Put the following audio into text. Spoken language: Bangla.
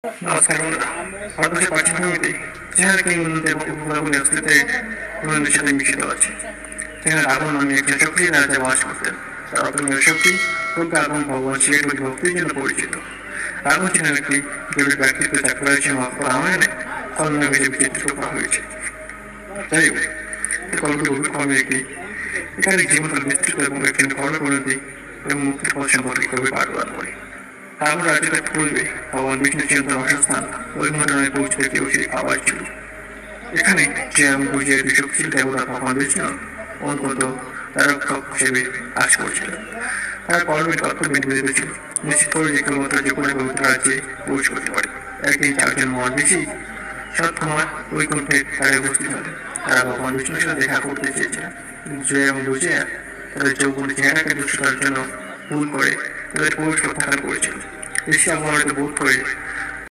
নমস্কার বন্ধুরা। ভারতবর্ষের প্রাচীন ভূমিতে যেখানে কিংবদন্তি এবং উপকূলগুলি অস্তিত্বে উন্নয়নের সাথে মিশ্রিত আছে, সেখানে রাবণ নামে একজন শক্তিশালী রাজা বাস করতেন। তার অপরিমেয় শক্তি, প্রজ্ঞা এবং ভগবান শিবের প্রতি ভক্তির জন্য পরিচিত। রাবণ ছিলেন একটি জটিল ব্যক্তিত্ব, যা রয়েছে রামায়ণে কল্পনা হিসেবে চিত্রিত করা হয়েছে। যাই হোক, গল্পটি গভীর কর্মের একটি একাধিক জীবনকাল বিস্তৃত এবং একটি ঘর পরিণতি এবং মুক্তির পথ সম্পর্কে গভীর পাঠ প্রদান করে। রাবণ রাজ্যটা পূর্বে ভগবান বিষ্ণুর চিরন্তন বাসস্থান ওই ঘটনায় পৌঁছতে কেউ সেই আবার ছিল। এখানে যে এবং বুঝিয়ে দুই শক্তিশীল দেবতা ভগবান বিষ্ণু অনুগত তার রক্ষক হিসেবে কাজ করছিল। তার কর্মের কর্তব্য নিবেদিত ছিল, নিশ্চিত করে যে কেবলমাত্র যে কোনো পবিত্র রাজ্যে প্রবেশ করতে পারে। একদিন চারজন মহাদেশী সৎকুমার বৈকুণ্ঠে তারা উপস্থিত হলেন। তারা ভগবান বিষ্ণুর সাথে দেখা করতে চেয়েছিলেন, কিন্তু জয়া এবং বুঝিয়া তাদের যৌবনের চেহারাকে দুষ্ট করার জন্য ভুল করে তাদের প্রবেশ প্রত্যাখ্যান করেছিল। ঋষি অপমানিত বোধ করে